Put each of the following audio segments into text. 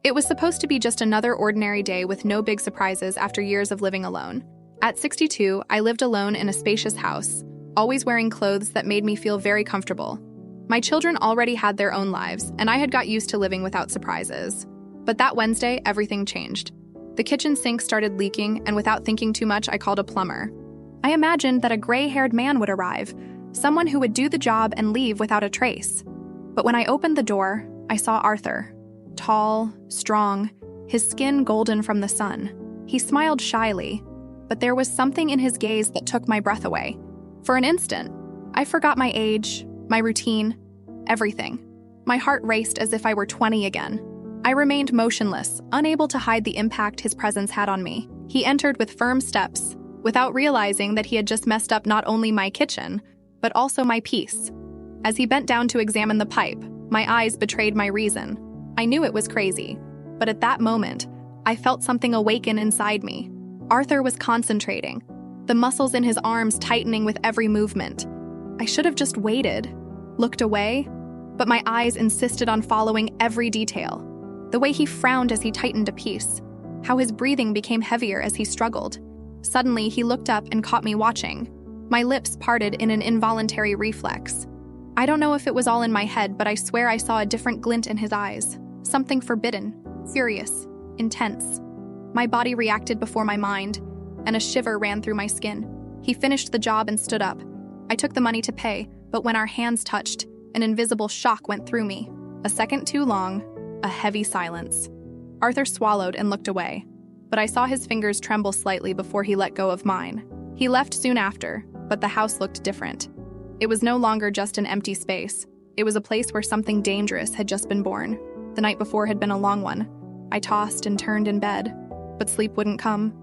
It was supposed to be just another ordinary day with no big surprises after years of living alone. At 62, I lived alone in a spacious house, always wearing clothes that made me feel very comfortable. My children already had their own lives, and I had got used to living without surprises. But that Wednesday, everything changed. The kitchen sink started leaking, and without thinking too much, I called a plumber. I imagined that a gray-haired man would arrive, someone who would do the job and leave without a trace. But when I opened the door, I saw Arthur. Tall, strong, his skin golden from the sun. He smiled shyly, but there was something in his gaze that took my breath away. For an instant, I forgot my age, my routine, everything. My heart raced as if I were 20 again. I remained motionless, unable to hide the impact his presence had on me. He entered with firm steps, without realizing that he had just messed up not only my kitchen, but also my peace. As he bent down to examine the pipe, my eyes betrayed my reason. I knew it was crazy, but at that moment, I felt something awaken inside me. Arthur was concentrating, the muscles in his arms tightening with every movement. I should have just waited, looked away, but my eyes insisted on following every detail. The way he frowned as he tightened a piece, how his breathing became heavier as he struggled. Suddenly, he looked up and caught me watching. My lips parted in an involuntary reflex. I don't know if it was all in my head, but I swear I saw a different glint in his eyes. Something forbidden, furious, intense. My body reacted before my mind, and a shiver ran through my skin. He finished the job and stood up. I took the money to pay, but when our hands touched, an invisible shock went through me. A second too long, a heavy silence. Arthur swallowed and looked away, but I saw his fingers tremble slightly before he let go of mine. He left soon after, but the house looked different. It was no longer just an empty space. It was a place where something dangerous had just been born. The night before had been a long one. I tossed and turned in bed, but sleep wouldn't come.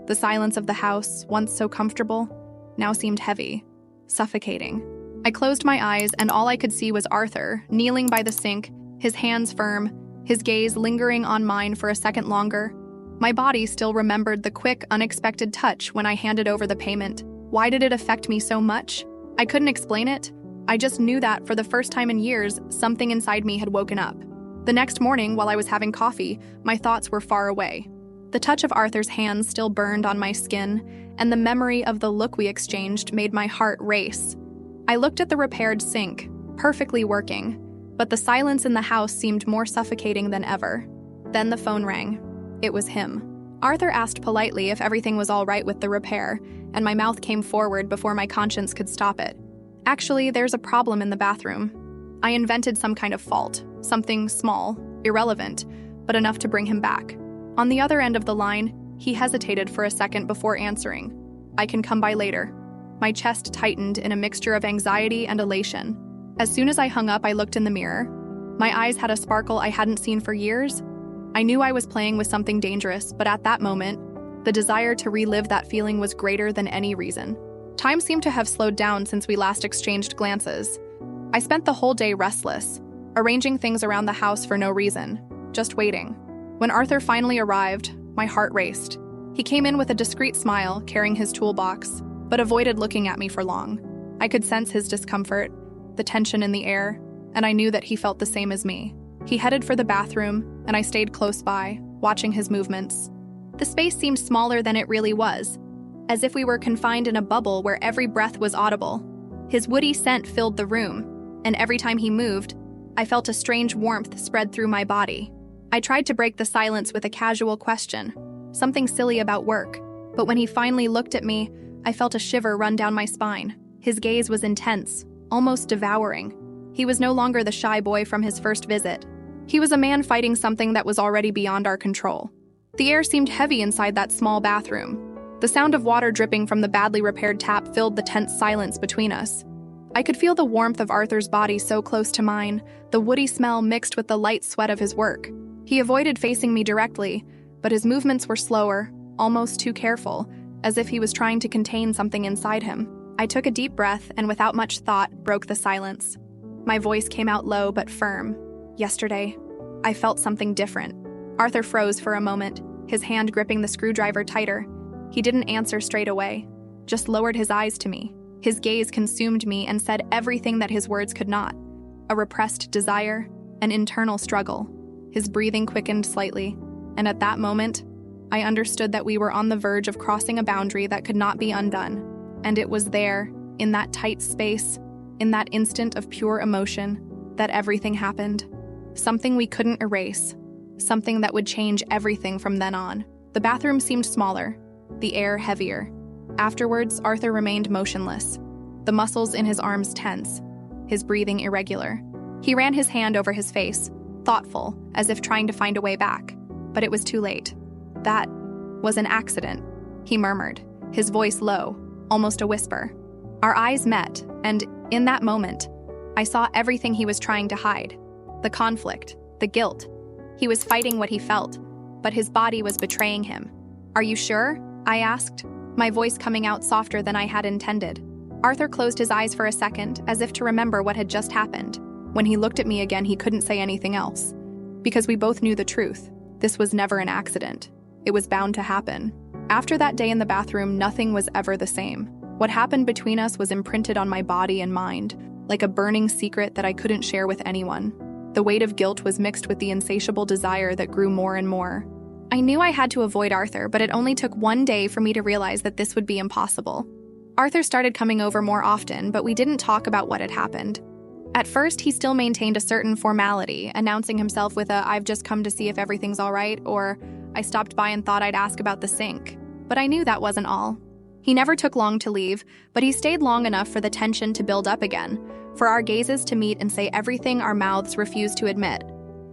The silence of the house, once so comfortable, now seemed heavy, suffocating. I closed my eyes, and all I could see was Arthur, kneeling by the sink, his hands firm, his gaze lingering on mine for a second longer. My body still remembered the quick, unexpected touch when I handed over the payment. Why did it affect me so much? I couldn't explain it. I just knew that, for the first time in years, something inside me had woken up. The next morning, while I was having coffee, my thoughts were far away. The touch of Arthur's hands still burned on my skin, and the memory of the look we exchanged made my heart race. I looked at the repaired sink, perfectly working, but the silence in the house seemed more suffocating than ever. Then the phone rang. It was him. Arthur asked politely if everything was all right with the repair, and my mouth came forward before my conscience could stop it. Actually, there's a problem in the bathroom. I invented some kind of fault, something small, irrelevant, but enough to bring him back. On the other end of the line, he hesitated for a second before answering. I can come by later. My chest tightened in a mixture of anxiety and elation. As soon as I hung up, I looked in the mirror. My eyes had a sparkle I hadn't seen for years. I knew I was playing with something dangerous, but at that moment, the desire to relive that feeling was greater than any reason. Time seemed to have slowed down since we last exchanged glances. I spent the whole day restless, arranging things around the house for no reason, just waiting. When Arthur finally arrived, my heart raced. He came in with a discreet smile, carrying his toolbox, but avoided looking at me for long. I could sense his discomfort, the tension in the air, and I knew that he felt the same as me. He headed for the bathroom, and I stayed close by, watching his movements. The space seemed smaller than it really was, as if we were confined in a bubble where every breath was audible. His woody scent filled the room, and every time he moved, I felt a strange warmth spread through my body. I tried to break the silence with a casual question, something silly about work, but when he finally looked at me, I felt a shiver run down my spine. His gaze was intense, almost devouring. He was no longer the shy boy from his first visit. He was a man fighting something that was already beyond our control. The air seemed heavy inside that small bathroom. The sound of water dripping from the badly repaired tap filled the tense silence between us. I could feel the warmth of Arthur's body so close to mine, the woody smell mixed with the light sweat of his work. He avoided facing me directly, but his movements were slower, almost too careful, as if he was trying to contain something inside him. I took a deep breath and without much thought broke the silence. My voice came out low but firm. Yesterday, I felt something different. Arthur froze for a moment, his hand gripping the screwdriver tighter. He didn't answer straight away, just lowered his eyes to me. His gaze consumed me and said everything that his words could not. A repressed desire, an internal struggle. His breathing quickened slightly, and at that moment, I understood that we were on the verge of crossing a boundary that could not be undone. And it was there, in that tight space, in that instant of pure emotion, that everything happened. Something we couldn't erase, something that would change everything from then on. The bathroom seemed smaller, the air heavier. Afterwards, Arthur remained motionless, the muscles in his arms tense, his breathing irregular. He ran his hand over his face, thoughtful, as if trying to find a way back. But it was too late. That was an accident, he murmured, his voice low, almost a whisper. Our eyes met, and in that moment, I saw everything he was trying to hide. The conflict, the guilt. He was fighting what he felt, but his body was betraying him. Are you sure? I asked, my voice coming out softer than I had intended. Arthur closed his eyes for a second, as if to remember what had just happened. When he looked at me again, he couldn't say anything else. Because we both knew the truth. This was never an accident. It was bound to happen. After that day in the bathroom, nothing was ever the same. What happened between us was imprinted on my body and mind, like a burning secret that I couldn't share with anyone. The weight of guilt was mixed with the insatiable desire that grew more and more. I knew I had to avoid Arthur, but it only took one day for me to realize that this would be impossible. Arthur started coming over more often, but we didn't talk about what had happened. At first, he still maintained a certain formality, announcing himself with a "I've just come to see if everything's all right," or "I stopped by and thought I'd ask about the sink." But I knew that wasn't all. He never took long to leave, but he stayed long enough for the tension to build up again, for our gazes to meet and say everything our mouths refused to admit.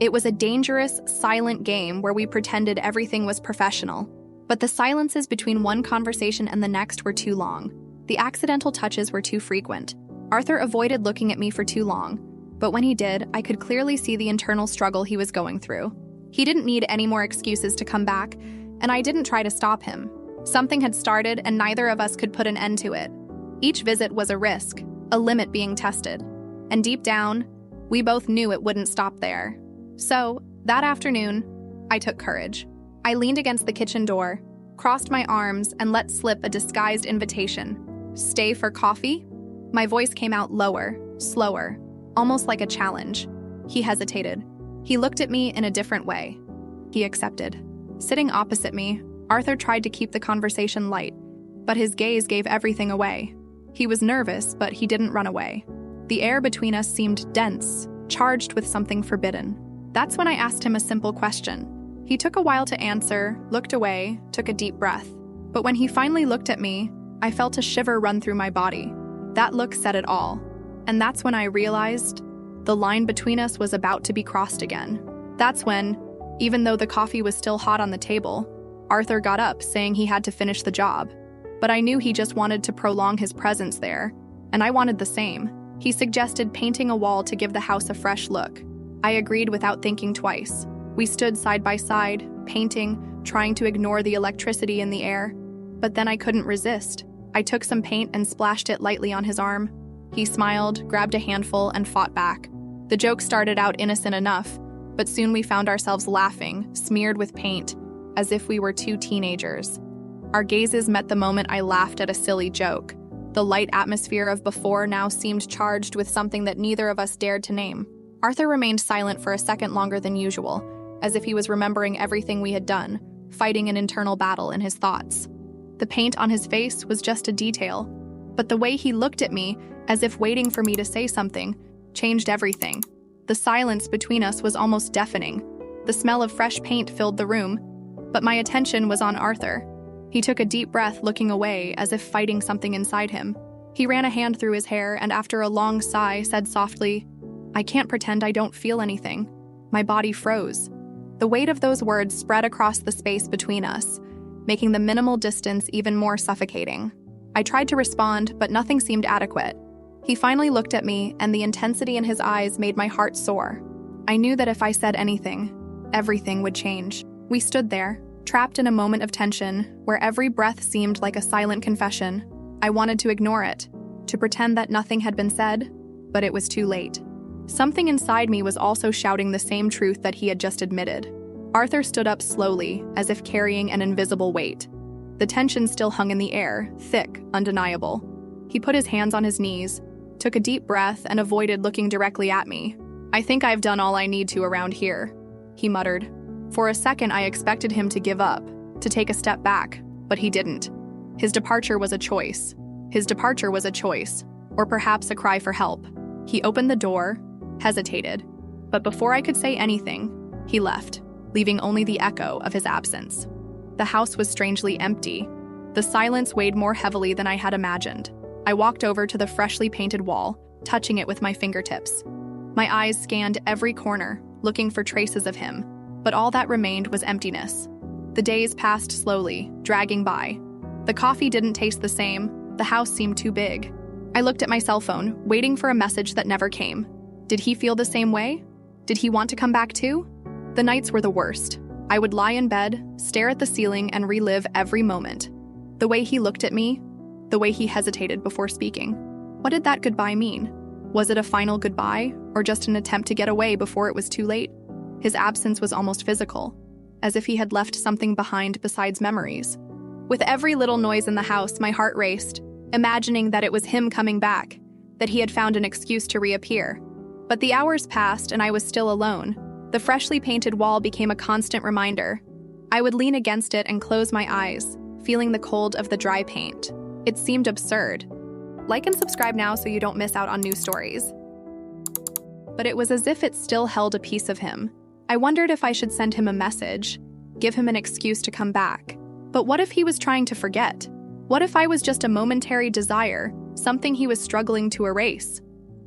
It was a dangerous, silent game where we pretended everything was professional. But the silences between one conversation and the next were too long. The accidental touches were too frequent. Arthur avoided looking at me for too long, but when he did, I could clearly see the internal struggle he was going through. He didn't need any more excuses to come back, and I didn't try to stop him. Something had started, and neither of us could put an end to it. Each visit was a risk, a limit being tested. And deep down, we both knew it wouldn't stop there. So, that afternoon, I took courage. I leaned against the kitchen door, crossed my arms, and let slip a disguised invitation. "Stay for coffee?" My voice came out lower, slower, almost like a challenge. He hesitated. He looked at me in a different way. He accepted. Sitting opposite me, Arthur tried to keep the conversation light, but his gaze gave everything away. He was nervous, but he didn't run away. The air between us seemed dense, charged with something forbidden. That's when I asked him a simple question. He took a while to answer, looked away, took a deep breath. But when he finally looked at me, I felt a shiver run through my body. That look said it all. And that's when I realized the line between us was about to be crossed again. That's when, even though the coffee was still hot on the table, Arthur got up, saying he had to finish the job. But I knew he just wanted to prolong his presence there, and I wanted the same. He suggested painting a wall to give the house a fresh look. I agreed without thinking twice. We stood side by side, painting, trying to ignore the electricity in the air. But then I couldn't resist. I took some paint and splashed it lightly on his arm. He smiled, grabbed a handful, and fought back. The joke started out innocent enough, but soon we found ourselves laughing, smeared with paint, as if we were two teenagers. Our gazes met the moment I laughed at a silly joke. The light atmosphere of before now seemed charged with something that neither of us dared to name. Arthur remained silent for a second longer than usual, as if he was remembering everything we had done, fighting an internal battle in his thoughts. The paint on his face was just a detail, but the way he looked at me, as if waiting for me to say something, changed everything. The silence between us was almost deafening. The smell of fresh paint filled the room, but my attention was on Arthur. He took a deep breath, looking away, as if fighting something inside him. He ran a hand through his hair and after a long sigh said softly, "I can't pretend I don't feel anything." My body froze. The weight of those words spread across the space between us, making the minimal distance even more suffocating. I tried to respond, but nothing seemed adequate. He finally looked at me, and the intensity in his eyes made my heart soar. I knew that if I said anything, everything would change. We stood there, trapped in a moment of tension, where every breath seemed like a silent confession. I wanted to ignore it, to pretend that nothing had been said, but it was too late. Something inside me was also shouting the same truth that he had just admitted. Arthur stood up slowly, as if carrying an invisible weight. The tension still hung in the air, thick, undeniable. He put his hands on his knees, took a deep breath, and avoided looking directly at me. "I think I've done all I need to around here," he muttered. For a second, I expected him to give up, to take a step back, but he didn't. His departure was a choice. His departure was a choice, or perhaps a cry for help. He opened the door, hesitated, but before I could say anything, he left, leaving only the echo of his absence. The house was strangely empty. The silence weighed more heavily than I had imagined. I walked over to the freshly painted wall, touching it with my fingertips. My eyes scanned every corner, looking for traces of him, but all that remained was emptiness. The days passed slowly, dragging by. The coffee didn't taste the same. The house seemed too big. I looked at my cell phone, waiting for a message that never came. Did he feel the same way? Did he want to come back too? The nights were the worst. I would lie in bed, stare at the ceiling, and relive every moment. The way he looked at me, the way he hesitated before speaking. What did that goodbye mean? Was it a final goodbye, or just an attempt to get away before it was too late? His absence was almost physical, as if he had left something behind besides memories. With every little noise in the house, my heart raced, imagining that it was him coming back, that he had found an excuse to reappear. But the hours passed and I was still alone. The freshly painted wall became a constant reminder. I would lean against it and close my eyes, feeling the cold of the dry paint. It seemed absurd. Like and subscribe now so you don't miss out on new stories. But it was as if it still held a piece of him. I wondered if I should send him a message, give him an excuse to come back. But what if he was trying to forget? What if I was just a momentary desire, something he was struggling to erase?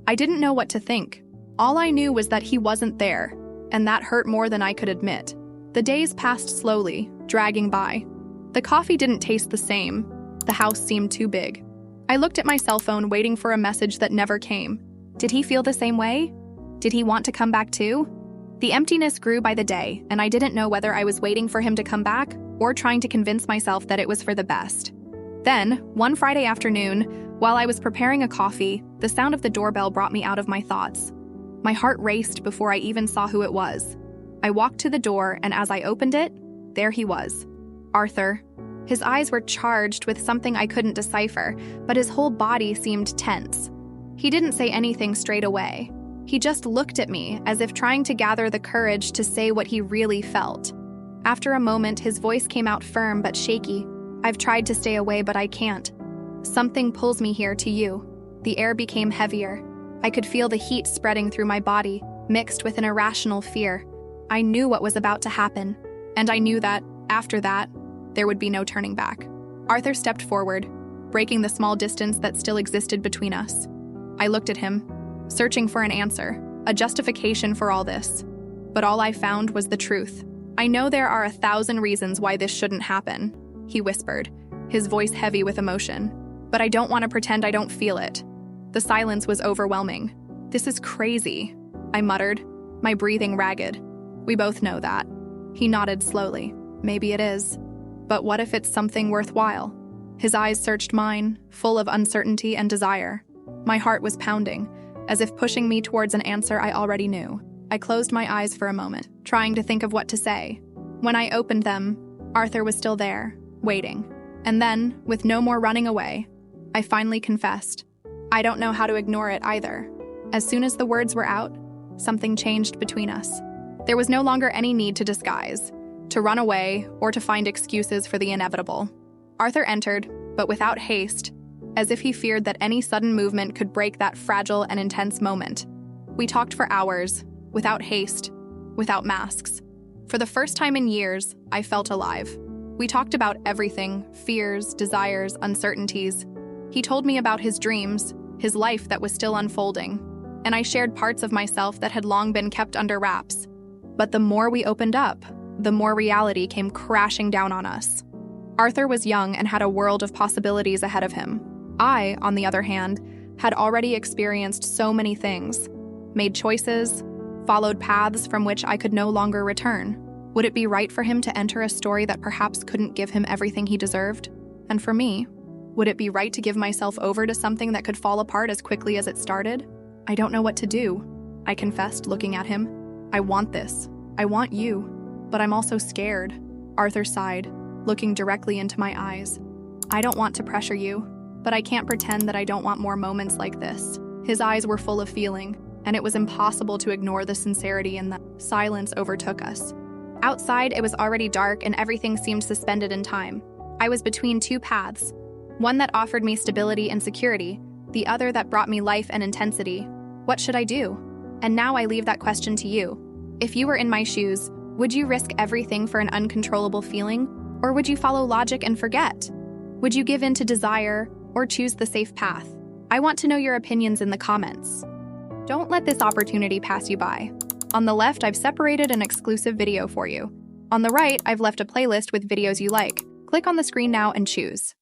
I didn't know what to think. All I knew was that he wasn't there, and that hurt more than I could admit. The days passed slowly, dragging by. The coffee didn't taste the same. The house seemed too big. I looked at my cell phone, waiting for a message that never came. Did he feel the same way? Did he want to come back too? The emptiness grew by the day, and I didn't know whether I was waiting for him to come back or trying to convince myself that it was for the best. Then, one Friday afternoon, while I was preparing a coffee, the sound of the doorbell brought me out of my thoughts. My heart raced before I even saw who it was. I walked to the door, and as I opened it, there he was. Arthur. His eyes were charged with something I couldn't decipher, but his whole body seemed tense. He didn't say anything straight away. He just looked at me, as if trying to gather the courage to say what he really felt. After a moment, his voice came out firm but shaky. I've tried to stay away, but I can't. Something pulls me here to you. The air became heavier. I could feel the heat spreading through my body, mixed with an irrational fear. I knew what was about to happen, and I knew that, after that, there would be no turning back. Arthur stepped forward, breaking the small distance that still existed between us. I looked at him, searching for an answer, a justification for all this. But all I found was the truth. I know there are 1,000 reasons why this shouldn't happen, he whispered, his voice heavy with emotion. But I don't want to pretend I don't feel it. The silence was overwhelming. This is crazy, I muttered, my breathing ragged. We both know that. He nodded slowly. Maybe it is. But what if it's something worthwhile? His eyes searched mine, full of uncertainty and desire. My heart was pounding, as if pushing me towards an answer I already knew. I closed my eyes for a moment, trying to think of what to say. When I opened them, Arthur was still there, waiting. And then, with no more running away, I finally confessed. I don't know how to ignore it either. As soon as the words were out, something changed between us. There was no longer any need to disguise, to run away, or to find excuses for the inevitable. Arthur entered, but without haste, as if he feared that any sudden movement could break that fragile and intense moment. We talked for hours, without haste, without masks. For the first time in years, I felt alive. We talked about everything, fears, desires, uncertainties. He told me about his dreams, his life that was still unfolding, and I shared parts of myself that had long been kept under wraps. But the more we opened up, the more reality came crashing down on us. Arthur was young and had a world of possibilities ahead of him. I, on the other hand, had already experienced so many things, made choices, followed paths from which I could no longer return. Would it be right for him to enter a story that perhaps couldn't give him everything he deserved? And for me, would it be right to give myself over to something that could fall apart as quickly as it started? I don't know what to do, I confessed, looking at him. I want this. I want you. But I'm also scared, Arthur sighed, looking directly into my eyes. I don't want to pressure you, but I can't pretend that I don't want more moments like this. His eyes were full of feeling, and it was impossible to ignore the sincerity and the silence overtook us. Outside, it was already dark and everything seemed suspended in time. I was between two paths, one that offered me stability and security, the other that brought me life and intensity. What should I do? And now I leave that question to you. If you were in my shoes, would you risk everything for an uncontrollable feeling? Or would you follow logic and forget? Would you give in to desire or choose the safe path? I want to know your opinions in the comments. Don't let this opportunity pass you by. On the left, I've separated an exclusive video for you. On the right, I've left a playlist with videos you like. Click on the screen now and choose.